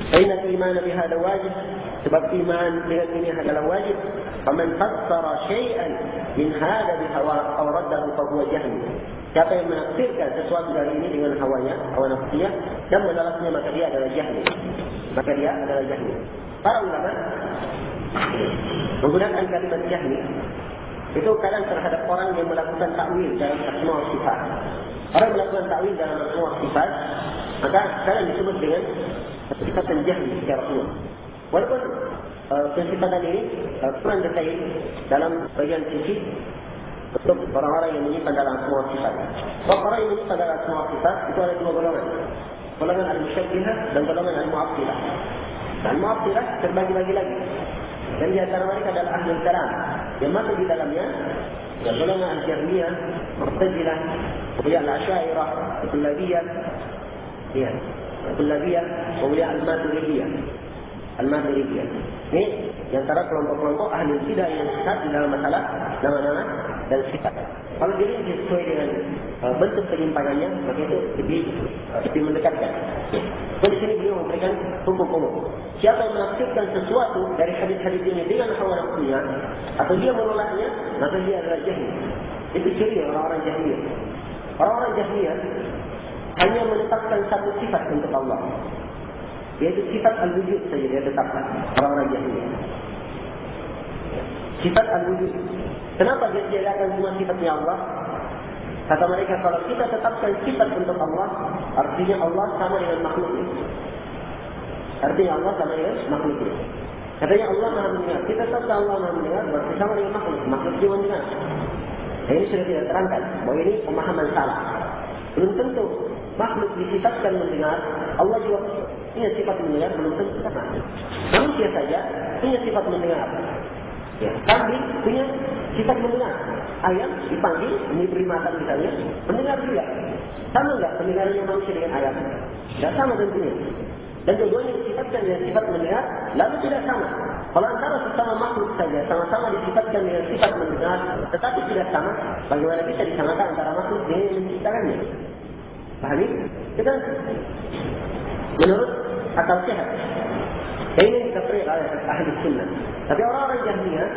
فإن الإيمان بهذا واجب. Sebab iman dengan ini adalah wajib. فمن فسر شيئا من هذا بهواه أو رده فهو جهل. Siapa yang menafsirkan sesuatu dari ini dengan hawanya, hawa nafsunya, dan menolaknya, maka dia adalah jahil. Maka dia adalah jahil. Para ulama menggunakan kalimat jahil itu kadang terhadap orang yang melakukan takwil dalam asma wa sifat. Orang melakukan takwil dalam asma wa sifat, maka kadang disebut dengan sifatan jahil secara umum. Walaupun sifatan ini kurang detail dalam bagian sisi untuk orang-orang yang menyimpan dalam asma wa sifat. Orang yang menyimpan dalam asma wa sifat itu ada dua golongan. Golongan al-musyabbihah dan golongan al-mu'attilah. Al-mu'attilah terbagi-bagi lagi. Dan di antara mereka adalah ahlul kalam yang masuk di dalamnya dan golongan al-jahmiyah, mu'tazilah, kemudian al-asy'ariyah, al-kullabiyah, ya, al-kullabiyah, kemudian al-maturidiyah. Al-maturidiyah. Ini di antara kelompok-kelompok ahli bidah yang sesat di dalam masalah nama-nama dan sifat. Kalau diri sesuai dengan bentuk penyimpanannya, maka itu lebih mendekatkan. Jadi sini beliau memberikan hukum-hukum. Siapa yang menafsirkan sesuatu dari hadis-hadis ini dengan hawa nafsunya atau dia menolaknya, maka dia adalah jahil. Itu ciri orang-orang jahiliyah. Orang-orang jahiliyah hanya menetapkan satu sifat untuk Allah, yaitu sifat al-wujud saja dia tetapkan. Orang-orang jahiliyah sifat al-wujud. Kenapa dia tiadakan semua sifatnya Allah? Kata mereka, kalau kita tetapkan sifat untuk Allah, artinya Allah sama dengan makhluknya. Artinya Allah sama dengan makhluknya. Katanya Allah maha mendengar. Kita tetapkan Allah maha mendengar, berarti sama dengan makhluk. Makhluk juga mendengar. Nah, ini sudah tidak terangkan bahwa ini pemahaman salah. Belum tentu makhluk disifatkan mendengar, Allah juga punya sifat mendengar, belum tentu sama. Manusia saja punya sifat mendengar. Ya, kambing punya sifat mendengar. Ayam dipanggil, diberi makan misalnya, mendengar juga. Sama enggak pendengarannya manusia dengan ayam? Tidak sama tentunya. Dan keduanya disifatkan dengan sifat mendengar, lalu tidak sama. Kalau antara sesama makhluk saja sama-sama disifatkan dengan sifat mendengar, tetapi tidak sama, bagaimana bisa disamakan antara makhluk dengan yang menciptakannya? Pahami? Kita menurut akal sehat. Ini dikatakan oleh ahli sunnah. Tapi orang-orang jahmiyah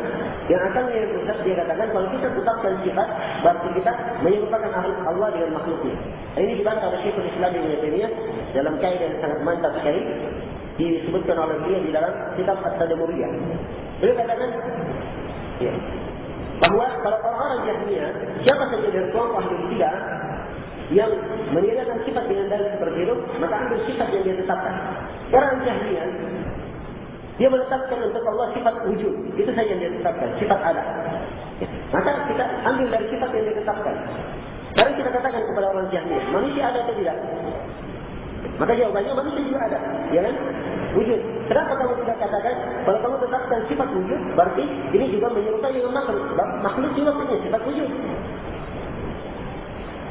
yang akalnya yang rusak, dia katakan kalau kita tetapkan sifat, berarti kita menyerupakan Allah dengan makhluknya. Ini dibantah oleh Syekhul Islam Ibnu Taimiyah dalam kaidah yang sangat mantap sekali, disebutkan oleh beliau di dalam kitab At-Tadmuriyah. Beliau katakan, ya, bahwa kalau orang-orang jahmiyah, siapa saja dari kelompok ahli bidah yang meniadakan sifat dengan dalil seperti itu, maka ambil sifat yang dia tetapkan. Orang jahmiyah dia menetapkan untuk Allah sifat wujud. Itu saja yang dia tetapkan, sifat ada. Maka kita ambil dari sifat yang dia tetapkan. Sekarang kita katakan kepada orang jahmiyah, manusia ada atau tidak? Maka jawabannya manusia juga ada, ya kan? Wujud. Kenapa kamu tidak katakan kalau kamu tetapkan sifat wujud, berarti ini juga menyerupai dengan makhluk. Makhluk juga punya sifat wujud.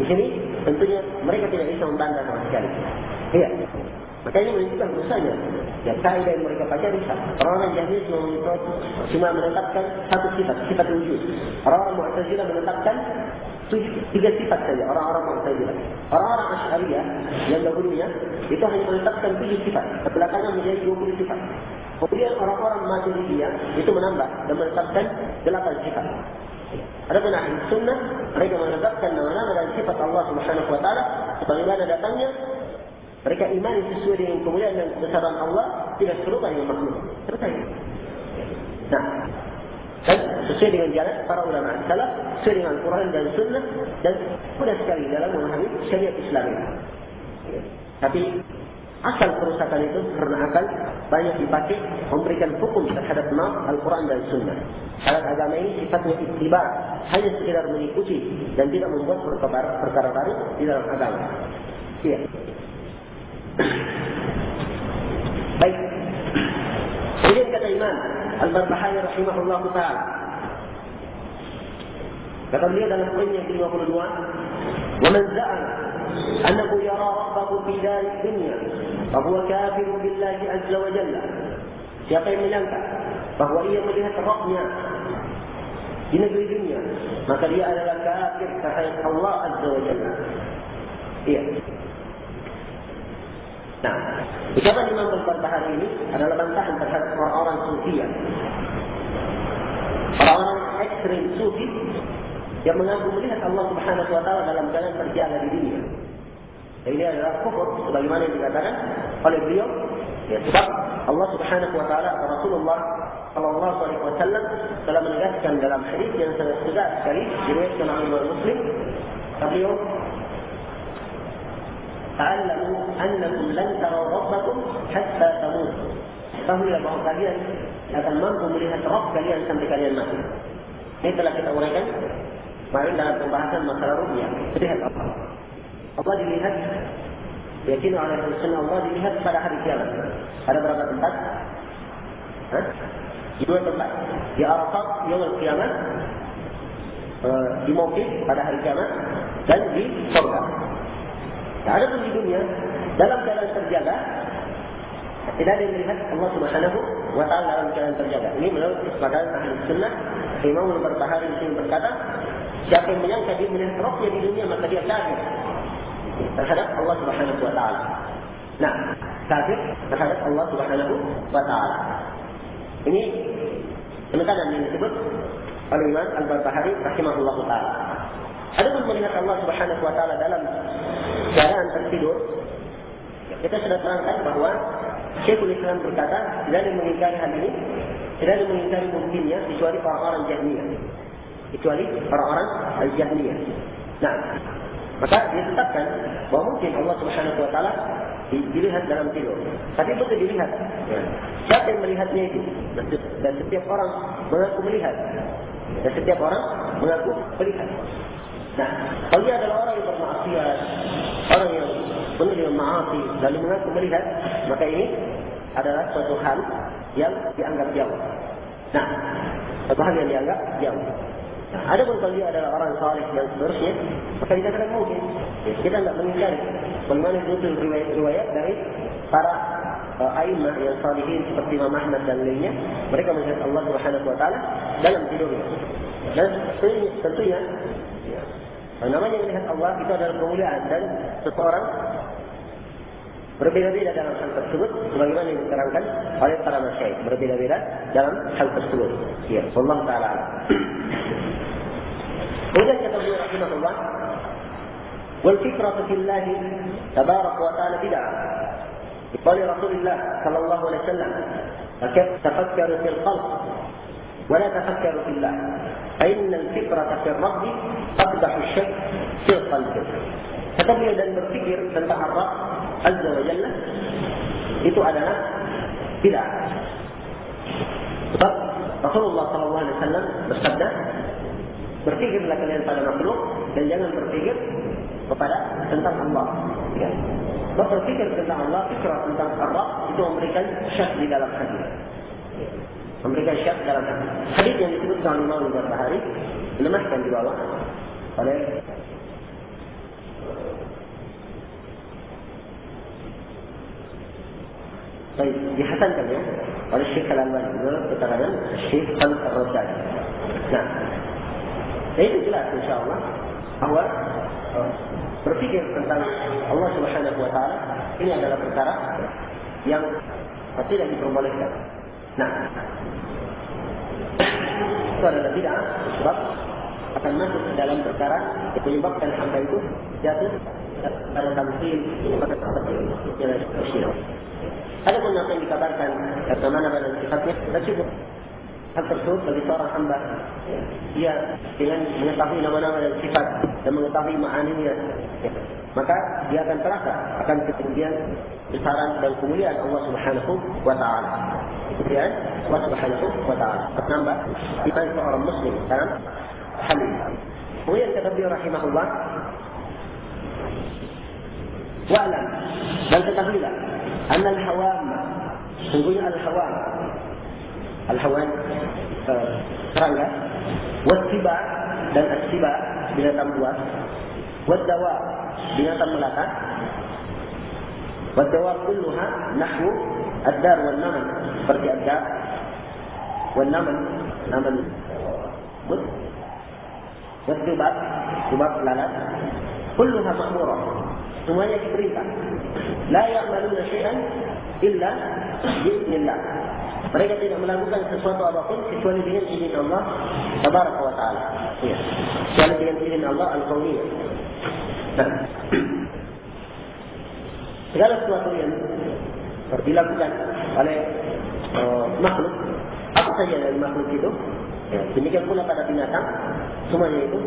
Di sini tentunya mereka tidak bisa membantah sama sekali. Iya. Makanya menunjukkan dosanya. Ya, kaidah yang mereka pakai rusak. Orang-orang jahmiyah cuma menetapkan satu sifat, sifat wujud. Orang-orang Mu'tazilah menetapkan 3 sifat saja. Orang-orang Mu'tazilah. Orang-orang Asy'ariyah yang dahulunya itu hanya menetapkan 7 sifat. Belakangan menjadi 20 sifat. Kemudian orang-orang Maturidiyah itu menambah dan menetapkan 8 sifat. Adapun ahli sunnah, mereka menetapkan nama-nama dan sifat Allah Subhanahu wa taala sebagaimana datangnya. Mereka imani sesuai dengan kemuliaan dan kebesaran Allah, tidak serupa dengan makhluk. Selesai. Nah, dan sesuai dengan jalan para ulama salaf, sesuai dengan Al-Quran dan Sunnah, dan mudah sekali dalam memahami syariat Islam ini. Tapi asal kerusakan itu karena akan banyak dipakai memberikan hukum terhadap Al-Quran dan Sunnah. Alat agama ini sifatnya ittiba, hanya sekedar mengikuti dan tidak membuat perkara baru di dalam agama. Iya. Baik. Kemudian kata Imam Al-Barbahari rahimahullahu ta'ala, kata beliau dalam poin yang ke-52, "Wa man za'ama annahu yara rabbahu fi dar dunya fa huwa kafirun billahi azza wa jalla." Siapa yang menyangka bahwa ia melihat Rabbnya di negeri dunia, maka dia adalah kafir terhadap Allah azza wa jalla. Iya. Nah, ucapan Imam Al-Barbahari ini adalah bantahan terhadap orang-orang Sufiyah, orang-orang ekstrim Sufi yang mengaku melihat Allah Subhanahu Wa Taala dalam keadaan terjaga di dunia. Dan ini adalah kufur, sebagaimana yang dikatakan oleh beliau. Ya, sebab Allah Subhanahu Wa Taala atau Rasulullah Sallallahu Alaihi Wasallam telah menegaskan dalam hadis yang sangat tegas sekali diriwayatkan oleh Imam Muslim. Beliau, "Ta'lamu annakum lan taraw rabbakum hatta tamutu." Ketahuilah bahwa kalian akan mampu melihat Rabb kalian sampai kalian mati. Ini telah kita uraikan kemarin dalam pembahasan masalah ru'yah. Melihat Allah. Allah dilihat, yakin oleh Rasulullah, Allah dilihat pada hari kiamat. Ada berapa tempat? Di 2 tempat. Di Arafat yaumul kiamat, di Mawqif pada hari kiamat, dan di surga. Nah, ada pun di dunia dalam keadaan terjaga, tidak ada yang melihat Allah Subhanahu Wa Taala dalam keadaan terjaga. Ini menurut kesepakatan ahli sunnah. Imam Al-Barbahari di sini berkata, siapa yang menyangka dia melihat rohnya di dunia, maka dia kafir terhadap Allah Subhanahu Wa Taala. Nah, kafir terhadap Allah Subhanahu Wa Taala. Ini penekanan yang disebut oleh Imam Al-Barbahari rahimahullah taala. Adapun melihat Allah Subhanahu Wa Taala dalam keadaan tertidur, kita sudah terangkan bahwa Syekhul Islam berkata, tidak ada yang mengingkari hal ini, tidak ada yang mengingkari mungkinnya kecuali orang-orang Jahmiyah. Kecuali orang-orang Al-Jahmiyah. Nah, maka dia tetapkan bahwa mungkin Allah Subhanahu Wa Taala dilihat dalam tidur. Tapi betul dilihat. Ya. Siapa yang melihatnya itu? Dan setiap orang mengaku melihat. Dan setiap orang mengaku melihat. Nah, kalau dia adalah orang yang bermaksiat, orang yang penuh dengan maasi, lalu mengaku melihat, maka ini adalah suatu hal yang dianggap jauh. Nah, suatu hal yang dianggap jauh. Nah, ada pun kalau dia adalah orang saleh dan seterusnya, maka dikatakan mungkin. Ya, kita tidak mengingkari. Bagaimana itu riwayat dari para a'immah yang salihin seperti Imam Ahmad dan lainnya, mereka melihat Allah Subhanahu Wa Taala dalam tidurnya. Dan tentunya, namanya melihat Allah itu adalah kemuliaan, dan seseorang berbeda-beda dalam hal tersebut, sebagaimana yang diterangkan oleh para masyayikh, berbeda-beda dalam hal tersebut. Ya, Allah Taala. Kemudian kata beliau rahimahullah, wal fikratu fillahi tabarak wa ta'ala bid'ah. Qala Rasulullah sallallahu alaihi wasallam, tafakkaru fil qalb wa la tafakkaru fillah. Fa innal fikrata fil rabb taqdahu asy-syakk fil qalb. Kata beliau, dan berpikir tentang Allah Azza wa Jalla itu adalah bid'ah. Sebab Rasulullah sallallahu alaihi wasallam bersabda, berpikirlah kalian pada makhluk dan jangan berpikir kepada tentang Allah. Ya. Berpikir tentang Allah, fikrah tentang Allah itu memberikan syak di dalam hati. Memberikan syak dalam hati. Hadis yang disebutkan oleh Imam Al-Barbahari lemahkan di bawah oleh baik, dihasankan ya oleh Syekh Al-Albani menurut keterangan Syekh Al-Rasyadi. Nah, itu jelas insyaAllah bahwa berpikir tentang Allah Subhanahu Wa Taala ini adalah perkara yang tidak diperbolehkan. Nah, itu adalah bid'ah sebab akan masuk dalam perkara yang menyebabkan hamba itu jatuh pada tamthil, pada syirik. Ada pun yang dikabarkan bagaimana dan sifatnya sudah cukup. Hal tersebut bagi seorang hamba, dia dengan mengetahui nama-nama dan sifat dan mengetahui ma'aninya, maka dia akan terasa akan ketinggian, besaran dan kemuliaan Allah Subhanahu Wa Taala. Kemuliaan Allah Subhanahu Wa Taala menambah iman seorang Muslim dalam hal ini. Kemudian kata beliau rahimahullah, wa'lam, dan ketahuilah, anna al-hawam, sungguhnya al-hawam, al-hawan serangga, wasiba dan asiba binatang buas, wadawa binatang melata, wadawa kulluha nahwu ad-dar wal naman, seperti ad-dar wal naman, naman but, wasibab, subab lalat, kulluha ma'murah, semuanya diperintah. La ya'maluna syai'an illa bi'iznillah. Mereka tidak melakukan sesuatu apapun kecuali dengan izin Allah Tabaraka wa Ta'ala. Ya. Kecuali dengan izin Allah Al-Qawiyyah. Nah, segala sesuatu yang dilakukan oleh makhluk, apa saja dari makhluk itu, ya, demikian pula pada binatang, semuanya itu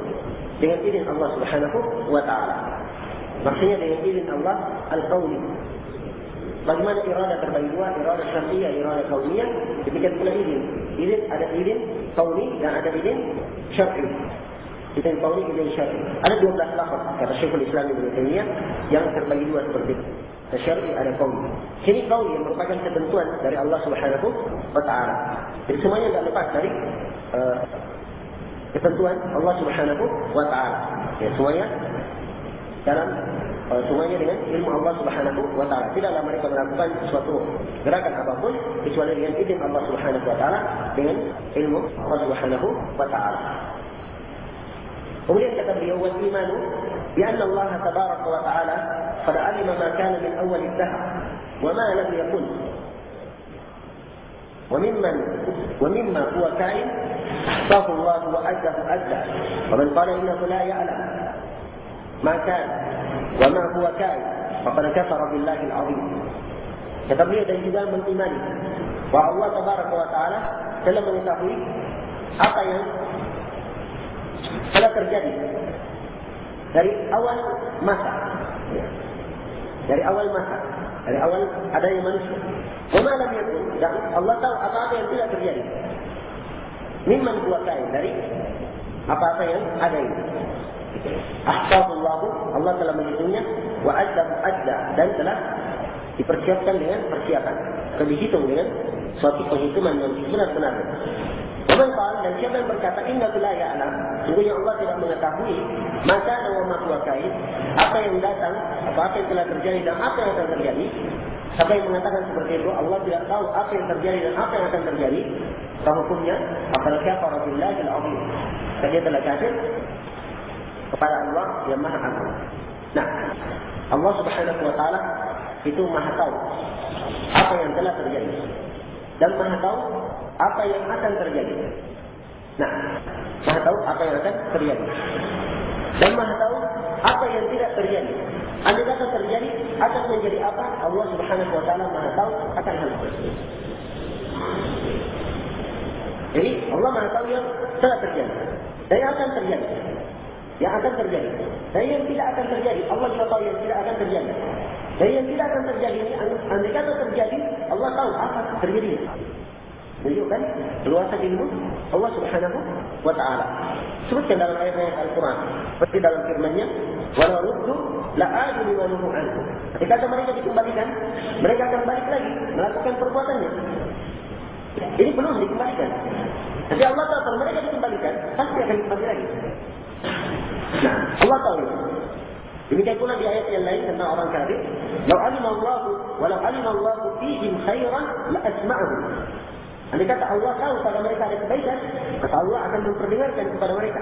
dengan izin Allah Subhanahu wa Ta'ala. Maksudnya dengan izin Allah Al-Qawli. Bagaimana iradah terbagi dua, iradah syar'iyah, iradah kauniyah, demikian pula izin. Izin ada izin kauni dan ada izin syar'i. Izin kauni, izin syar'i. Ada 12 lafaz kata Syekhul Islam Ibnu Taimiyah yang terbagi dua seperti itu. Ada syar'i, ada kauni. Sini kauni yang merupakan ketentuan dari Allah Subhanahu wa Ta'ala. Jadi semuanya tidak lepas dari ketentuan Allah Subhanahu wa Ta'ala. Ya, semuanya dalam semuanya dengan ilmu Allah Subhanahu wa Ta'ala. Tidaklah mereka melakukan sesuatu gerakan apapun kecuali dengan izin Allah Subhanahu wa Ta'ala, dengan ilmu Allah Subhanahu wa Ta'ala. Kemudian kata beliau, wal imanu bi anna Allah tabaraka wa ta'ala qad alima ma kana min awwal ad-dahr wa ma lam yakun wa mimma huwa kain ahsahu Allah wa addahu adda wa man qala innahu la ya'lam ma kana wa ma huwa kain faqad kafara billahi al-'azim. Kata beliau, dan juga mengimani bahwa Allah Tabaraka wa Ta'ala telah mengetahui apa yang telah terjadi dari awal masa, dari awal adanya manusia. Wa ma lam yakun, dan Allah tahu apa-apa yang tidak terjadi. Mimman huwa kain, dari apa-apa yang ada ini. Ahsabullahu, Allah telah menghitungnya, wa adda, dan telah dipersiapkan dengan persiapan, atau dihitung dengan suatu penghitungan yang benar-benar. Dan siapa yang berkata inna la ya'lam, sungguhnya Allah tidak mengetahui maka wa ma huwa kain, apa yang datang, apa yang telah terjadi dan apa yang akan terjadi. Siapa yang mengatakan seperti itu, Allah tidak tahu apa yang terjadi dan apa yang akan terjadi, hukumnya faqad kafara billahi al-'azim. Dia telah kafir kepada Allah yang Maha Agung. Nah, Allah Subhanahu wa Ta'ala itu Maha tahu apa yang telah terjadi dan Maha tahu apa yang akan terjadi. Nah, Maha tahu apa yang akan terjadi dan Maha tahu apa yang tidak terjadi. Andai kata terjadi, akan menjadi apa? Allah Subhanahu wa Ta'ala Maha tahu akan hal tersebut. Jadi Allah Maha tahu yang telah terjadi dan yang akan terjadi. Yang akan terjadi dan yang tidak akan terjadi, Allah juga tahu yang tidak akan terjadi. Dan yang tidak akan terjadi ini, andai kata terjadi, Allah tahu apa terjadi. Menunjukkan luasan ilmu Allah Subhanahu wa Ta'ala. Sebutkan dalam ayat-ayat Al-Quran, seperti dalam firman-Nya, walau ruddu la'adu lima nuhu anhu. Ketika mereka dikembalikan, mereka akan balik lagi melakukan perbuatannya. Ini belum dikembalikan. Nanti Allah tahu kalau mereka dikembalikan, pasti akan kembali lagi. Nah, Allah tahu itu. Demikian pula di ayat yang lain tentang orang kafir, "Lau alima Allahu fihim khairan la asma'ahum." Andai kata Allah tahu pada mereka ada kebaikan, maka Allah akan memperdengarkan kepada mereka.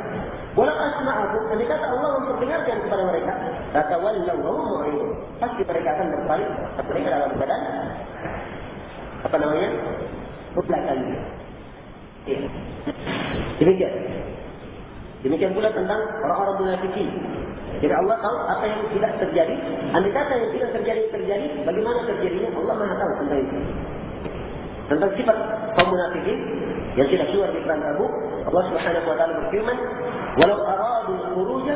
Walau asma'ahum, andai kata Allah memperdengarkan kepada mereka, latawallaw wa hum mu'ridun. Pasti mereka akan berbalik, mereka dalam keadaan belakang. Ya. Demikian pula tentang orang-orang munafikin. Jadi Allah tahu apa yang tidak terjadi. Andai kata yang tidak terjadi, bagaimana terjadinya Allah Maha tahu tentang itu. Tentang sifat kaum munafikin yang tidak keluar di perang Tabuk, Allah Subhanahu wa Ta'ala berfirman, "Walau aradu al-khuruja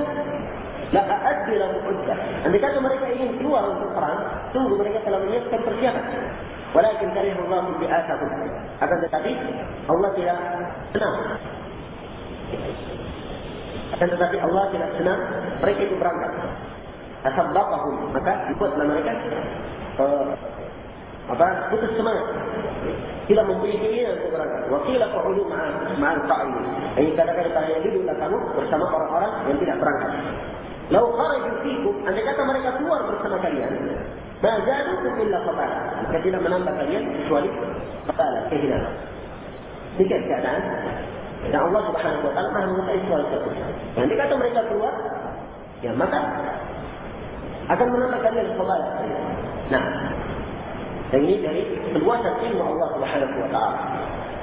la a'addu lahum 'uddah." Andai kata mereka ingin keluar untuk perang, tunggu mereka telah menyiapkan persiapan. Walakin karihullahu bi'athahum. Akan tetapi Allah tidak senang. Akan tetapi Allah tidak senang mereka itu berangkat. Asabbaqahum, maka dibuatlah mereka putus semangat. Tidak mempunyai keinginan untuk berangkat. Wa qila qa'udu ma'al qa'idin. Ini kata-kata kalian duduklah kamu bersama orang-orang yang tidak berangkat. Lau kharaju fikum, andai kata mereka keluar bersama kalian, ma zadukum illa khabala. Maka tidak menambah kalian kecuali khabala, kehilangan. Demikian keadaan. Dan Allah Subhanahu wa Ta'ala Maha mengetahui segala sesuatu. Andai kata mereka keluar, ya maka akan menambah kalian fadalah. Nah, dan ini dari keluasan ilmu Allah Subhanahu wa taala.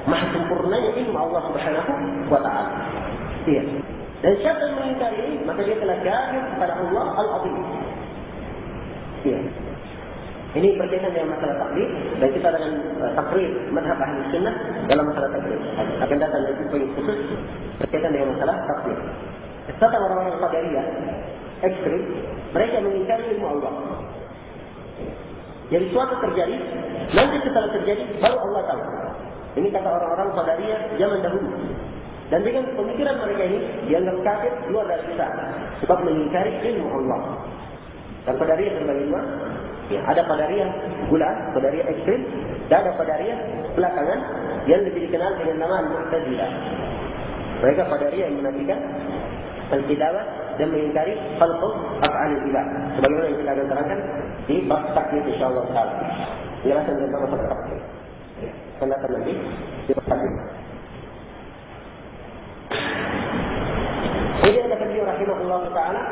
Maha sempurnanya ilmu Allah Subhanahu wa taala. Iya. Dan siapa yang mengingkari ini, maka dia telah kafir kepada Allah Al-Azim. Iya. Ini berkaitan dengan masalah takdir, dan kita dengan takrir mazhab ahli sunnah dalam masalah takdir. Akan datang dari poin khusus berkaitan dengan masalah takdir. Tentang orang-orang Qadariyah ekstrim, mereka mengingkari ilmu Allah. Jadi suatu terjadi, nanti setelah terjadi baru Allah tahu. Ini kata orang-orang Qadariyah zaman dahulu. Dan dengan pemikiran mereka ini dianggap kafir luar dari Islam, sebab mengingkari ilmu Allah. Dan Qadariyah terbagi dua. Ya, ada Qadariyah bulat, Qadariyah ekstrim, dan ada Qadariyah belakangan yang lebih dikenal dengan nama Al-Mu'tazilah. Mereka Qadariyah yang menafikan al-kitabah dan mengingkari khalqu af'alil ibad. Sebagaimana yang kita akan terangkan di bab takdir insyaallah taala. Penjelasan tentang masalah takdir. Akan datang nanti di bab takdir. Kemudian kata beliau rahimahullah taala,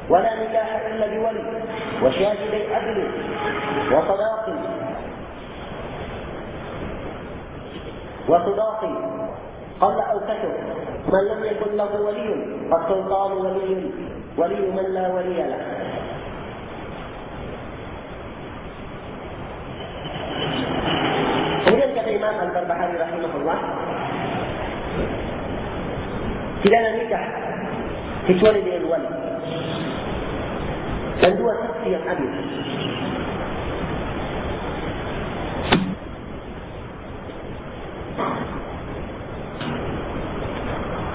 ولا نكاح إلا بولي وشاهدي عدل وصداق قبل أو كتب من لم يكن له ولي فالسلطان ولي من لا ولي له. Kemudian kata Imam Al-Barbahari rahimahullah, tidak ada nikah kecuali dengan wali dan dua saksi yang adil.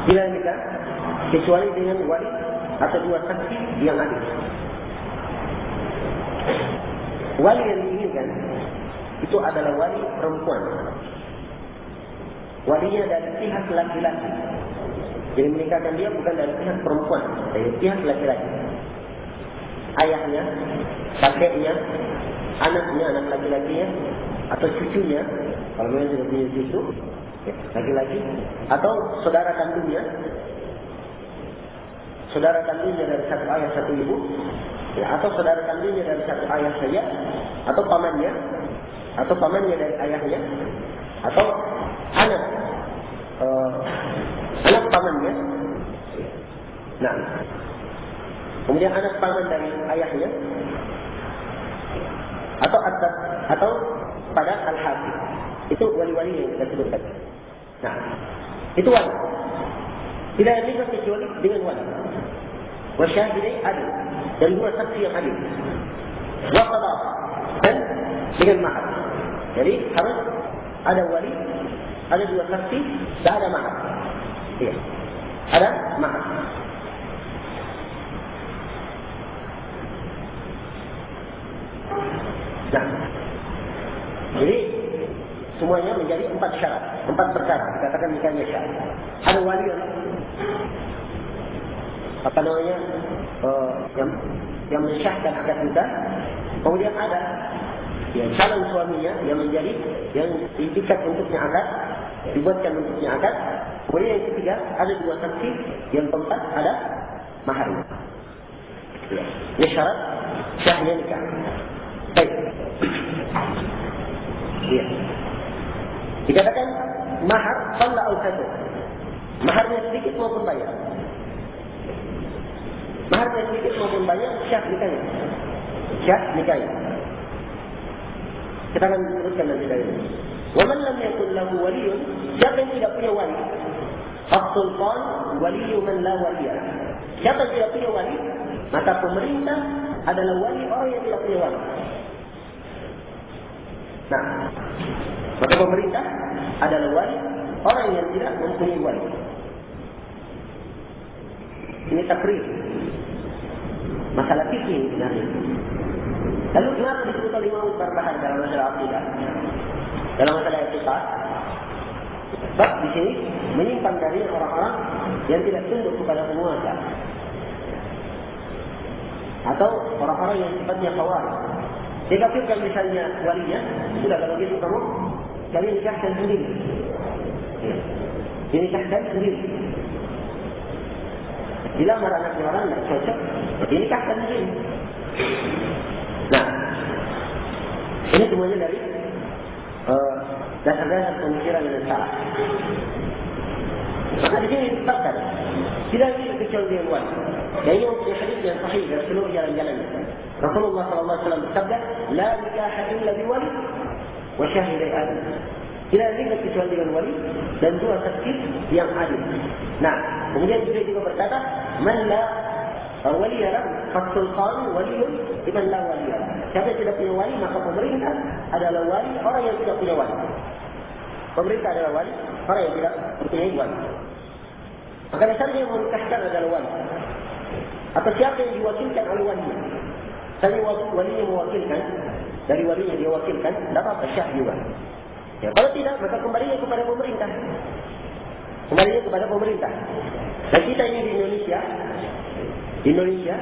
Tidak nikah kecuali dengan wali atau dua saksi yang adil. Wali yang diinginkan itu adalah wali perempuan. Walinya dari pihak laki-laki. Jadi menikahkan dia bukan dari pihak perempuan, dari pihak laki-laki. Ayahnya, kakeknya, anaknya, anak laki-lakinya, atau cucunya, kalau memang sudah punya cucu, laki-laki, atau saudara kandungnya dari satu ayah satu ibu, ya, atau saudara kandungnya dari satu ayah saja, atau pamannya dari ayahnya, atau anak pamannya. Nah, kemudian anak paman dari ayahnya, atau pada al-hafiz. Itu wali-wali yang kita sebutkan. Nah, itu wali. Tidak ada nikah kecuali dengan wali. Wa syahidai adil, dan dua saksi yang adil. Wa qadar, dan dengan mahar. Jadi harus ada wali, ada dua saksi, dan ada mahar. Ya, ada mahar. Nah, jadi semuanya menjadi 4 syarat, 4 perkara. Dikatakan nikahnya syarat. Ada wali yang mensyahkan akad nikah. Kemudian ada calon suaminya yang diikat untuknya akad, dibuatkan untuknya akad. Kemudian yang ketiga ada dua saksi. Yang keempat ada mahar. Ini syarat syahnya nikah. Baik. Ya. Dikatakan mahar qalla au katsir. Maharnya sedikit maupun banyak. Maharnya sedikit maupun banyak, syah nikahnya. Syah nikahnya. Kita akan teruskan nanti dari ini. Wa man lam yakul lahu waliyyun, siapa yang tidak punya wali? As-sultan waliyyu man la waliya. Siapa yang tidak punya wali, maka pemerintah adalah wali orang yang tidak punya wali. Nah, maka pemerintah adalah wali orang yang tidak mempunyai wali. Ini takrir. Masalah fikih sebenarnya. Lalu kenapa disebut oleh Imam Al-Barbahari dalam masalah akidah? Dalam masalah etika? Sebab di sini menyimpan dari orang-orang yang tidak tunduk kepada penguasa, atau orang-orang yang sifatnya khawarij. Dia kafirkan misalnya walinya, sudah kalau gitu kalian nikahkan sendiri. Dinikahkan sendiri. Dilamar anaknya orang tidak cocok, dinikahkan sendiri. Nah, ini semuanya dari dasar-dasar pemikiran yang salah. Maka di sini ditetapkan tidak ada kecuali dengan wali. Dan ini mempunyai hadis yang sahih dari seluruh jalan-jalannya. Rasulullah SAW bersabda, "La nikaha illa biwali wa syahidai adil." Tidak ada nikah kecuali dengan wali dan dua saksi yang adil. Nah, kemudian juga berkata, "Man la waliya fasultan waliyun liman la waliya." Siapa yang tidak punya wali, maka pemerintah adalah wali orang yang tidak punya wali. Pemerintah adalah wali orang yang tidak mempunyai wali. Maka dasarnya yang menikahkan adalah wali. Atau siapa yang diwakilkan oleh walinya. Misalnya walinya mewakilkan, dari walinya dia wakilkan, dapat syah juga. Ya, kalau tidak, maka kembalinya kepada pemerintah. Kembalinya kepada pemerintah. Dan kita ini di Indonesia,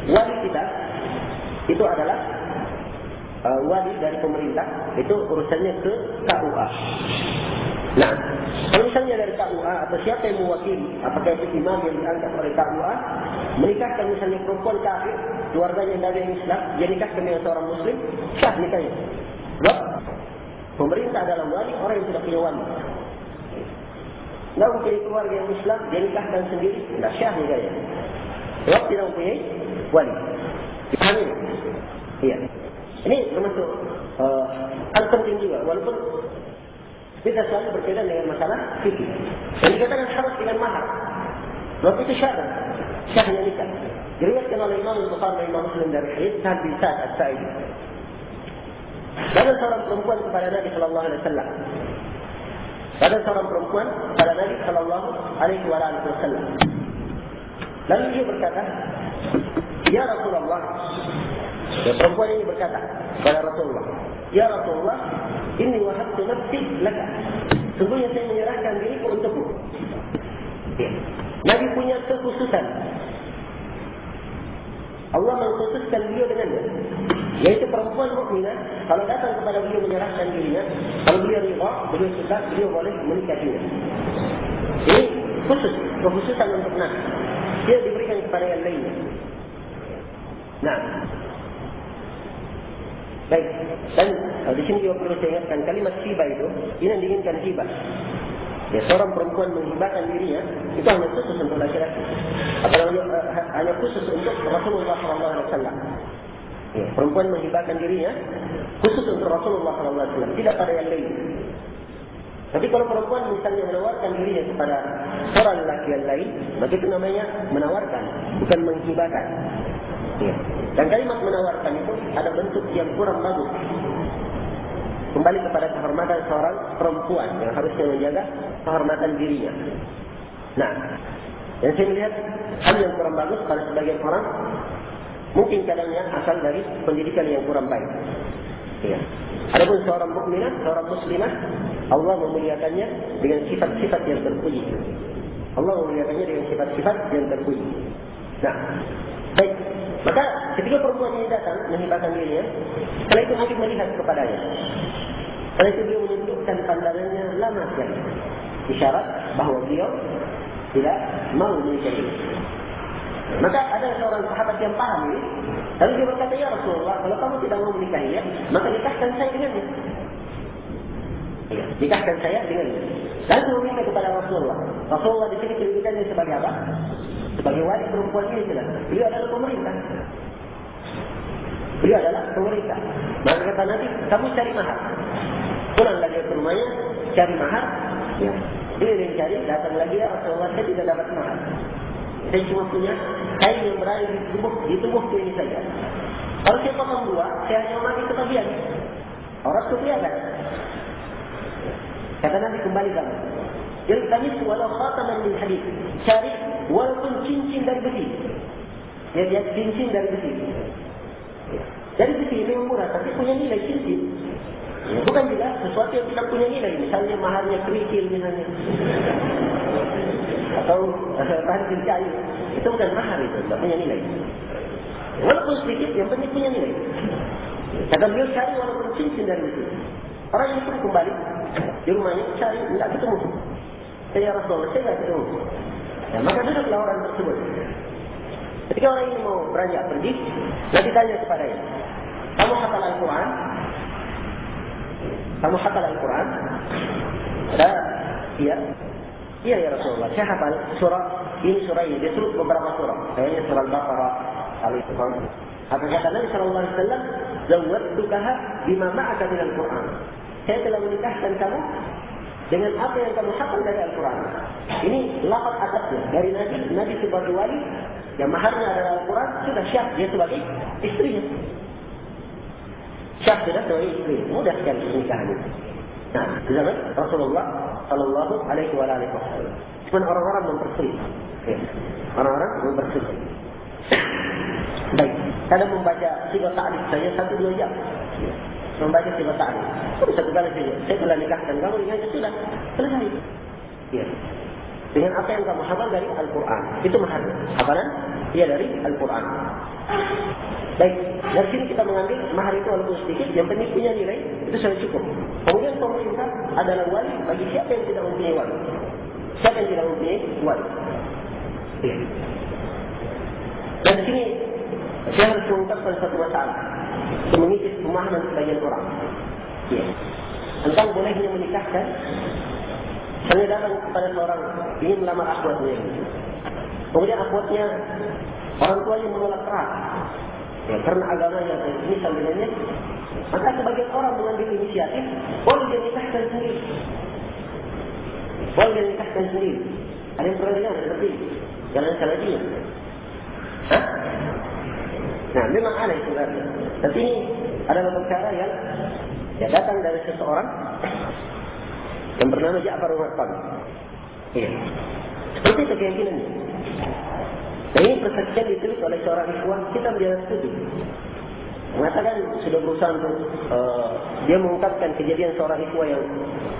wali kita itu adalah wali dari pemerintah. Itu urusannya ke KUA. Nah, kalau misalnya dari KUA atau siapa yang mewakili, apakah itu imam yang diangkat oleh KUA, menikahkan misalnya perempuan kafir, keluarganya dari Islam, dia nikahkan dengan seorang Muslim, sah nikahnya. Sebab pemerintah adalah wali orang yang tidak punya wali. Tidak mempunyai keluarga yang Islam, dia nikahkan sendiri, tidak syah nikahnya. Sebab tidak mempunyai wali. Dipahami? Iya. Ini termasuk hal penting juga, walaupun kita selalu berkaitan dengan masalah fikih. Dan dikatakan harus dengan mahar. Sebab itu syahnya nikah. Diriwayatkan oleh Imam Bukhari dan Imam Muslim dari hadis Sa'd bin Sa'd As-Sa'idi. Ada seorang perempuan kepada Nabi sallallahu alaihi wasallam. Ada seorang perempuan kepada Nabi sallallahu alaihi wasallam. Lalu dia berkata, "Ya Rasulullah." Ya, perempuan ini berkata kepada Rasulullah, "Ya Rasulullah, inni wahabtu nafsi laka." Sungguhnya saya menyerahkan diriku untukmu. Ya. Nabi punya kekhususan. Allah mengkhususkan beliau dengannya. Yaitu perempuan mukminah, kalau datang kepada beliau menyerahkan dirinya, kalau beliau ridha, beliau suka, beliau boleh menikahinya. Ini kekhususan untuk Nabi. Dia diberikan kepada yang lainnya. Nah, baik. Dan di sini juga perlu saya ingatkan kalimat hibah itu, ini yang diinginkan hibah. Ya, seorang perempuan menghibahkan dirinya itu hanya khusus untuk laki-laki. Apalagi hanya khusus untuk Rasulullah SAW. Ya, perempuan menghibahkan dirinya khusus untuk Rasulullah SAW, tidak pada yang lain. Tapi kalau perempuan misalnya menawarkan dirinya kepada seorang lelaki yang lain, maka itu namanya menawarkan, bukan menghibahkan. Ya. Dan kalimat menawarkan itu ada bentuk yang kurang bagus. Kembali kepada kehormatan seorang perempuan yang harusnya menjaga kehormatan dirinya. Nah, yang saya melihat hal yang kurang bagus pada sebagian orang, mungkin kadangnya asal dari pendidikan yang kurang baik. Ya. Adapun seorang mukminah, seorang muslimah, Allah memuliakannya dengan sifat-sifat yang terpuji. Allah memuliakannya dengan sifat-sifat yang terpuji. Nah, baik. Maka ketika perempuan ini datang menghibahkan dirinya, setelah itu Nabi melihat kepadanya. Setelah itu beliau menunjukkan pandangannya lama sekali, isyarat bahawa beliau tidak mau menikahi. Maka ada seorang sahabat yang paham ini, lalu dia berkata, "Ya Rasulullah, kalau kamu tidak mau menikahinya, maka nikahkan saya dengannya." Ya, nikahkan saya dengannya. Lalu meminta kepada Rasulullah. Rasulullah di sini kedudukannya sebagai apa? Sebagai wali perempuan ini jelas. Beliau adalah pemerintah. Beliau adalah pemerintah. Maka kata Nabi, kamu cari mahar. Pulanglah dia ke rumahnya, cari mahar. Ya. Dia yang cari, datang lagi, ya Rasulullah, saya tidak dapat mahar. Saya cuma punya kain yang berada di tubuhku ini saja. Kalau saya potong dua, saya hanya mati kebagian. Orang itu kelihatan. Kata Nabi, kembali kamu. Jadi kami walau khataman min hadid. Cari walaupun cincin dari besi. Ya, dia cincin dari besi. Dari besi ini murah, tapi punya nilai cincin. Ya, bukan juga sesuatu yang tidak punya nilai. Misalnya maharnya kerikil misalnya. Atau ranting kayu. Itu bukan mahar itu, tidak punya nilai. Walaupun sedikit, yang penting punya nilai. Kata beliau cari walaupun cincin dari besi. Orang yang pun kembali di rumahnya cari, tidak ketemu. Saya Rasulullah, saya tidak ketemu. Ya, maka duduklah orang tersebut. Ketika orang ini mau beranjak pergi, Nabi tanya kepadanya, kamu hafal Al-Quran? Kamu hafal Al-Quran? Iya. Iya ya Rasulullah, saya hafal surah ini. Dia sebut beberapa surah. Kayaknya surah Al-Baqarah, Al-Imran. Apa kata Nabi sallallahu alaihi wasallam? Zawwadtukaha bima ma'aka min Al-Quran. Saya telah menikahkan kamu dengan apa yang kamu hafal dari Al-Quran. Ini lafaz adabnya dari Nabi. Nabi sebagai wali yang maharnya adalah Al-Quran, sudah syah dia sebagai istrinya. Syah sudah sebagai istri. Mudah sekali pernikahan itu. Nah, di zaman Rasulullah sallallahu alaihi wasallam. Cuma orang-orang mempersulit. Ya. Orang-orang mempersulit. Baik, kadang membaca sifat ta'lif saja 1-2 jam. Ya. Membaca sifat ta'lif. Satu kali saja. Saya telah nikahkan kamu dengan sudah selesai. Ya. Dengan apa yang kamu hafal dari Al-Quran. Itu maharnya. Hafalan? Ia dari Al-Quran. Baik, dari sini kita mengambil mahar itu walaupun sedikit, yang penting punya nilai, itu sudah cukup. Kemudian pemerintah adalah wali bagi siapa yang tidak mempunyai wali. Siapa yang tidak mempunyai wali. Ya. Dan di sini saya harus mengungkapkan satu masalah untuk mengikis pemahaman sebagian orang. Ya. Tentang bolehnya menikahkan. Saya datang kepada seorang ingin melamar akhwatnya. Kemudian akhwatnya orang tuanya menolak keras. Ya, karena agamanya ini sambilannya, maka sebagian orang mengambil inisiatif, boleh dia nikahkan sendiri. Boleh dia nikahkan sendiri. Ada yang pernah dengar seperti jalan saladinya. Hah? Nah, memang ada itu kan. Tapi ini adalah perkara yang datang dari seseorang yang bernama Ja'far al-Raqqami. Iya. Seperti itu keyakinannya. Dan ini persaksian ditulis oleh seorang ikhwan, kita biasa studi. Mengatakan sudah berusaha untuk dia mengungkapkan kejadian seorang ikhwan yang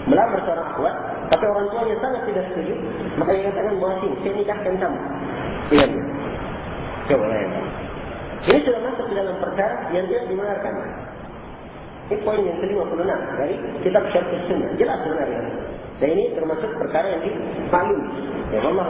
melamar seorang akhwat, tapi orang tuanya sangat tidak setuju. Maka dia katakan, "Muasim, saya nikahkan kamu." Iya. Coba lihat. Ini sudah masuk ke dalam perkara yang tidak dibenarkan. Ini poin yang ke-56 dari kitab Syarh Sunnah. Jelas sebenarnya. Dan ini termasuk perkara yang dimaklumi. Ya Allah.